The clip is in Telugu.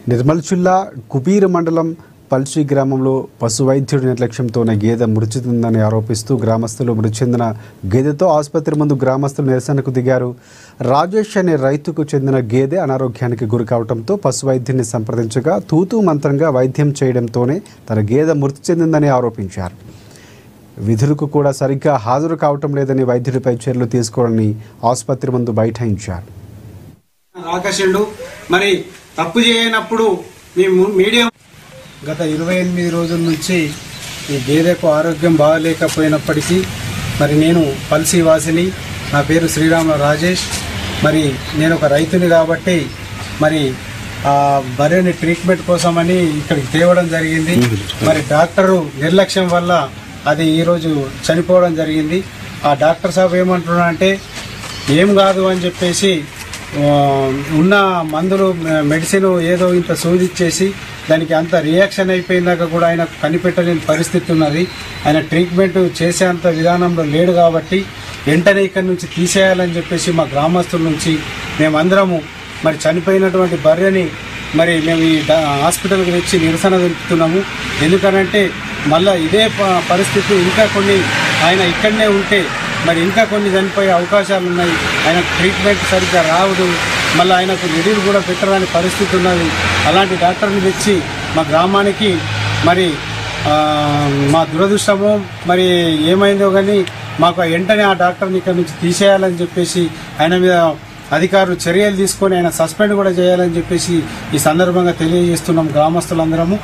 నిర్మల్ జిల్లా కుబీర్ మండలం పల్చి గ్రామంలో పశు వైద్యుడి నిర్లక్ష్యంతోనే గేదె మృతి చెందిందని ఆరోపిస్తూ గ్రామస్తులు మృతి చెందిన గేదెతో ఆసుపత్రి ముందు గ్రామస్తులు నిరసనకు దిగారు. రాజేష్ అనే రైతుకు చెందిన గేదె అనారోగ్యానికి గురి కావడంతో పశు వైద్యుని సంప్రదించగా తూతూ మంత్రంగా వైద్యం చేయడంతోనే తన గేదె మృతి చెందిందని ఆరోపించారు. విధులకు కూడా సరిగ్గా హాజరు కావటం లేదని వైద్యుడిపై చర్యలు తీసుకోవాలని ఆసుపత్రి ముందు బైఠాయించారు. ఆకాశుడు మరి తప్పు చేయనప్పుడు మేము మీడియా గత 28 రోజుల నుంచి ఈ గేదెకు ఆరోగ్యం బాగాలేకపోయినప్పటికీ మరి నేను పల్సి వాసిని, నా పేరు శ్రీరామ రాజేష్. మరి నేను ఒక రైతుని కాబట్టి మరి ఆ బర్రెని ట్రీట్మెంట్ కోసమని ఇక్కడికి తేవడం జరిగింది. మరి డాక్టరు నిర్లక్ష్యం వల్ల అది ఈరోజు చనిపోవడం జరిగింది. ఆ డాక్టర్ సాబ్ ఏమంటున్నారంటే ఏం కాదు అని చెప్పేసి ఉన్న మందులు మెడిసిన్ ఏదో ఇంత సూదిచ్చేసి దానికి అంత రియాక్షన్ అయిపోయినాక కూడా ఆయన కనిపెట్టలేని పరిస్థితి ఉన్నది. ఆయన ట్రీట్మెంట్ చేసేంత విధానంలో లేడు కాబట్టి వెంటనే ఇక్కడి నుంచి తీసేయాలని చెప్పేసి మా గ్రామస్తుల నుంచి మేమందరము మరి చనిపోయినటువంటి బర్రెని మరి మేము ఈ హాస్పిటల్కి తెచ్చి నిరసన తెలుపుతున్నాము. ఎందుకనంటే మళ్ళీ ఇదే పరిస్థితి ఇంకా కొన్ని ఆయన ఇక్కడనే ఉంటే మరి ఇంకా కొన్ని చనిపోయే అవకాశాలు ఉన్నాయి. ఆయన ట్రీట్మెంట్ సరిగ్గా రావదు, మళ్ళీ ఆయనకు నిధులు కూడా పెట్టరాని పరిస్థితి ఉన్నది. అలాంటి డాక్టర్ని తెచ్చి మా గ్రామానికి మరి మా దురదృష్టమో మరి ఏమైందో కానీ మాకు వెంటనే ఆ డాక్టర్ని ఇక్కడ నుంచి తీసేయాలని చెప్పేసి ఆయన మీద అధికారులు చర్యలు తీసుకొని ఆయన సస్పెండ్ కూడా చేయాలని చెప్పేసి ఈ సందర్భంగా తెలియజేస్తున్నాం గ్రామస్తులందరము.